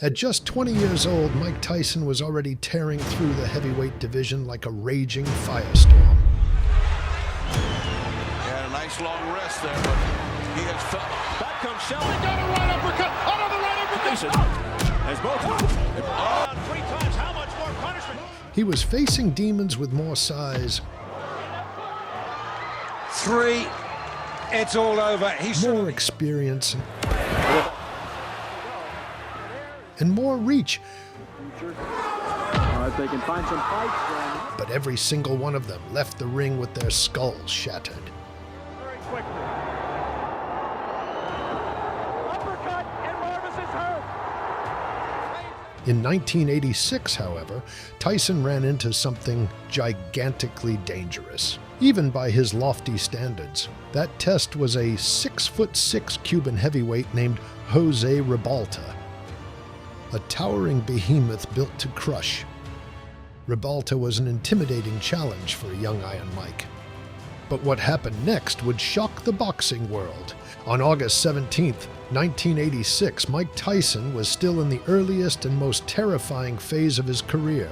At just 20 years old, Mike Tyson was already tearing through the heavyweight division like a raging firestorm. He had a nice long rest there, but he has felt. Back comes Shelby, got a right uppercut, another right uppercut. Tyson has both. Three times, how much more punishment? He was facing demons with more size, Three, it's all over. He's more experience, and more reach. If they can find some fights, then. But every single one of them left the ring with their skulls shattered. Very quickly. Uppercut, and Marvis is hurt. In 1986, however, Tyson ran into something gigantically dangerous, even by his lofty standards. That test was a 6'6" Cuban heavyweight named Jose Ribalta, a towering behemoth built to crush. Ribalta was an intimidating challenge for a young Iron Mike. But what happened next would shock the boxing world. On August 17, 1986, Mike Tyson was still in the earliest and most terrifying phase of his career.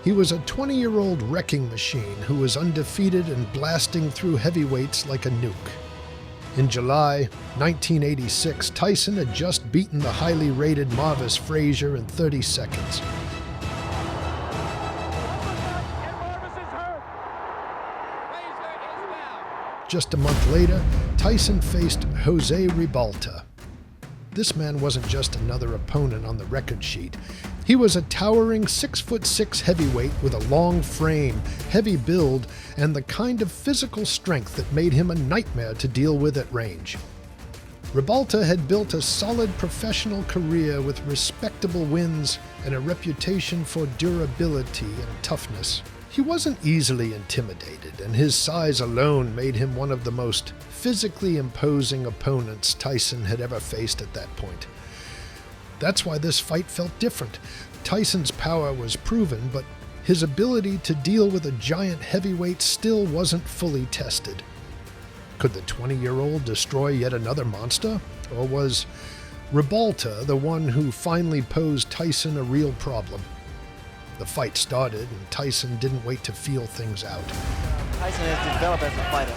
He was a 20-year-old wrecking machine who was undefeated and blasting through heavyweights like a nuke. In July 1986, Tyson had just beaten the highly rated Marvis Frazier in 30 seconds. Just a month later, Tyson faced Jose Ribalta. This man wasn't just another opponent on the record sheet. He was a towering 6'6" heavyweight with a long frame, heavy build, and the kind of physical strength that made him a nightmare to deal with at range. Ribalta had built a solid professional career with respectable wins and a reputation for durability and toughness. He wasn't easily intimidated, and his size alone made him one of the most physically imposing opponents Tyson had ever faced at that point. That's why this fight felt different. Tyson's power was proven, but his ability to deal with a giant heavyweight still wasn't fully tested. Could the 20-year-old destroy yet another monster? Or was Ribalta the one who finally posed Tyson a real problem? The fight started, and Tyson didn't wait to feel things out. Tyson has developed as a fighter.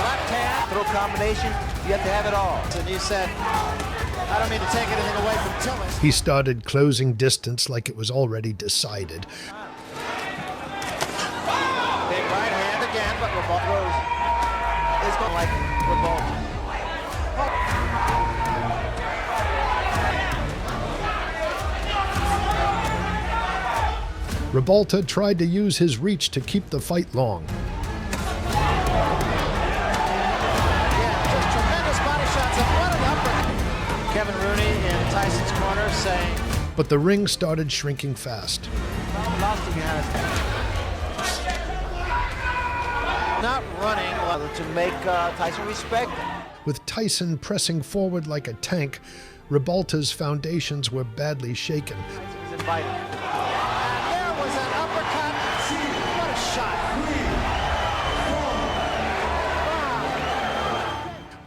Left hand, throw combination, you have to have it all. And you said, I don't mean to take anything away from Tillman. He started closing distance like it was already decided. Big right hand again, but Ribalta is going like Ribalta. Ribalta tried to use his reach to keep the fight long. Yeah, just tremendous body shots and what an uppercut. Kevin Rooney in Tyson's corner saying, But the ring started shrinking fast. lost it behind his back. Not running to make Tyson respect him. With Tyson pressing forward like a tank, Ribalta's foundations were badly shaken. Tyson's invited. Was an uppercut. What a shot.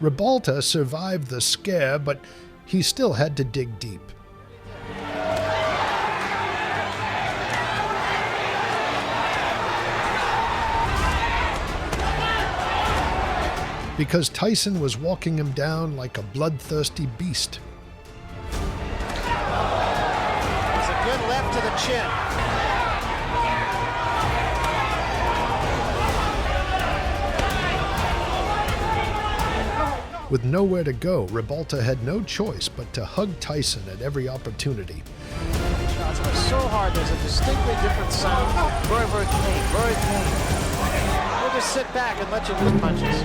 Ribalta survived the scare, but he still had to dig deep. Because Tyson was walking him down like a bloodthirsty beast. It's a good left to the chin. With nowhere to go, Ribalta had no choice but to hug Tyson at every opportunity. Shots are so hard, there's a distinctly different sound. Very, very clean, very clean. We'll just sit back and let you lose punches.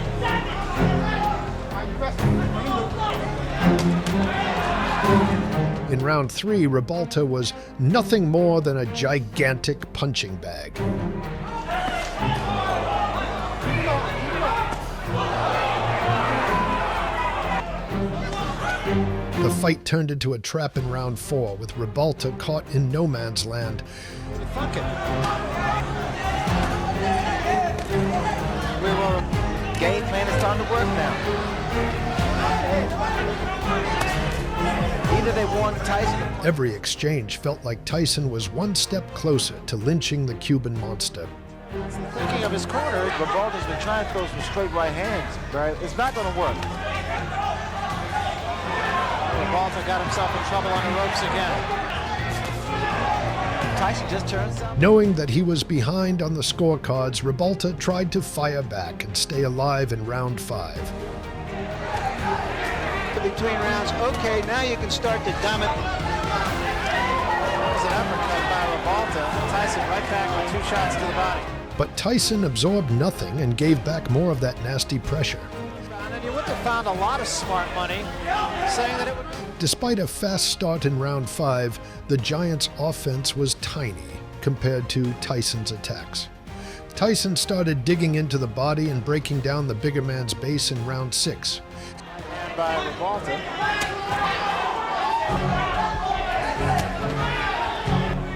In round 3, Ribalta was nothing more than a gigantic punching bag. The fight turned into a trap in round 4, with Ribalta caught in no man's land. Fuck it. We will game plan is starting to work now. Either they won Tyson. Every exchange felt like Tyson was one step closer to lynching the Cuban monster. Thinking of his corner, Rebalta's been trying to throw some straight right hands. Right? It's not going to work. Rebalta got himself in trouble on the ropes again. Tyson just turns up. Knowing that he was behind on the scorecards, Rebalta tried to fire back and stay alive in round 5. Between rounds, okay, now you can start to dumb it. There's an uppercut by Rebalta. Tyson right back with 2 shots to the body. But Tyson absorbed nothing and gave back more of that nasty pressure. And you would have found a lot of smart money saying that it would... Despite a fast start in round 5, the Giant's offense was tiny compared to Tyson's attacks. Tyson started digging into the body and breaking down the bigger man's base in round 6. By Rebalta.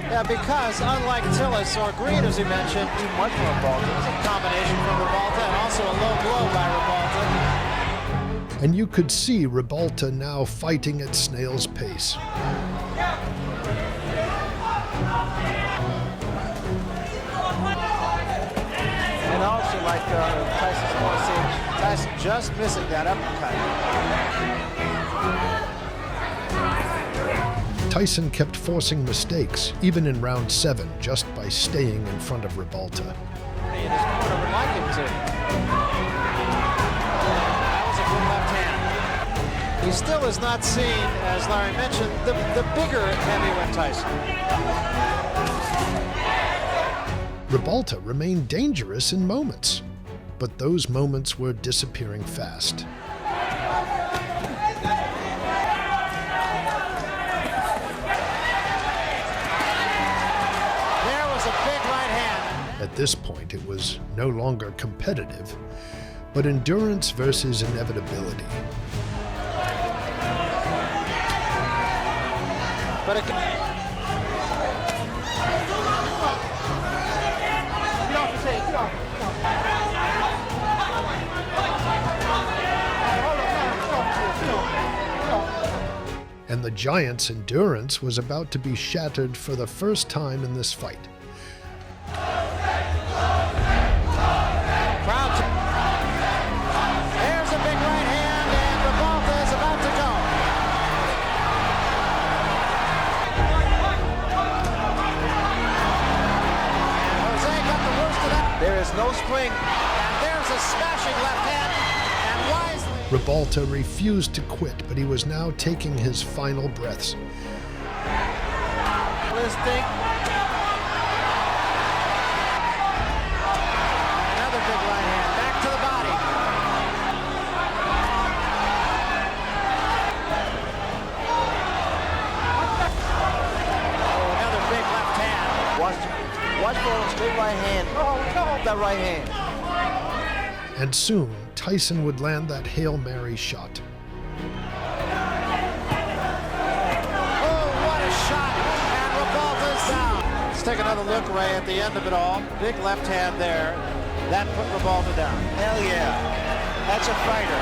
Yeah, because unlike Tillis or Green, as he mentioned, too much from Rebalta. It was a combination from Rebalta and also a low blow by Rebalta. And you could see Rebalta now fighting at snail's pace. And also, like Tyson's going to say, Tyson just missing that uppercut. Tyson kept forcing mistakes, even in round 7, just by staying in front of Rebalta. And his corner would like him to. That was a good left hand. He still is not seen, as Larry mentioned, the bigger heavyweight Tyson. Rebalta remained dangerous in moments, but those moments were disappearing fast. There was a big right hand. At this point, it was no longer competitive, but endurance versus inevitability. But it And the Giant's endurance was about to be shattered for the first time in this fight. There's a big right hand, and Rebalta is about to go. Jose got the worst of that. There is no spring, and there's a smashing left hand, and wisely. Rebalta refused to quit, but he was now taking his final breaths. Listing. Another big right hand, back to the body. Oh, another big left hand. Watch for a straight right hand. Oh, that right hand. And soon, Tyson would land that Hail Mary shot. Oh, what a shot! And Rebalta's down. Let's take another look, Ray, at the end of it all. Big left hand there. That put Rebalta down. Hell yeah. That's a fighter.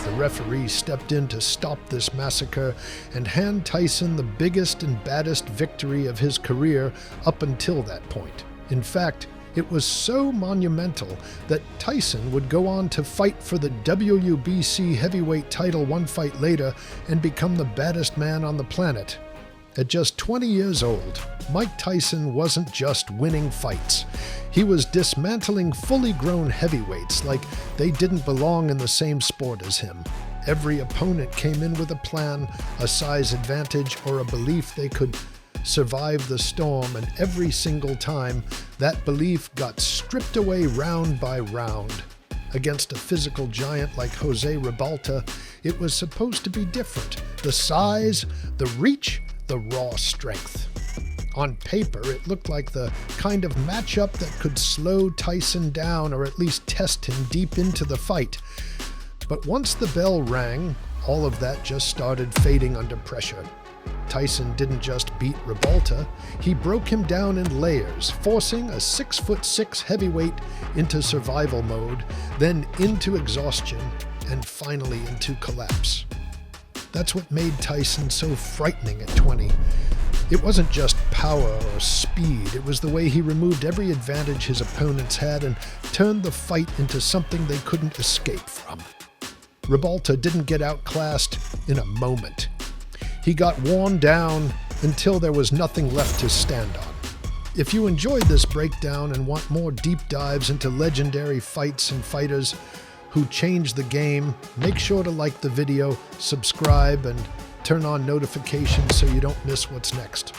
The referee stepped in to stop this massacre and hand Tyson the biggest and baddest victory of his career up until that point. In fact, it was so monumental that Tyson would go on to fight for the WBC heavyweight title one fight later and become the baddest man on the planet. At just 20 years old, Mike Tyson wasn't just winning fights. He was dismantling fully grown heavyweights like they didn't belong in the same sport as him. Every opponent came in with a plan, a size advantage, or a belief they could survive the storm, and every single time, that belief got stripped away round by round. Against a physical giant like Jose Rebalta, it was supposed to be different. The size, the reach, the raw strength. On paper, it looked like the kind of matchup that could slow Tyson down or at least test him deep into the fight. But once the bell rang, all of that just started fading under pressure. Tyson didn't just beat Rebalta, he broke him down in layers, forcing a 6'6" heavyweight into survival mode, then into exhaustion, and finally into collapse. That's what made Tyson so frightening at 20. It wasn't just power or speed, it was the way he removed every advantage his opponents had and turned the fight into something they couldn't escape from. Ribalta didn't get outclassed in a moment. He got worn down until there was nothing left to stand on. If you enjoyed this breakdown and want more deep dives into legendary fights and fighters who changed the game, make sure to like the video, subscribe, and turn on notifications so you don't miss what's next.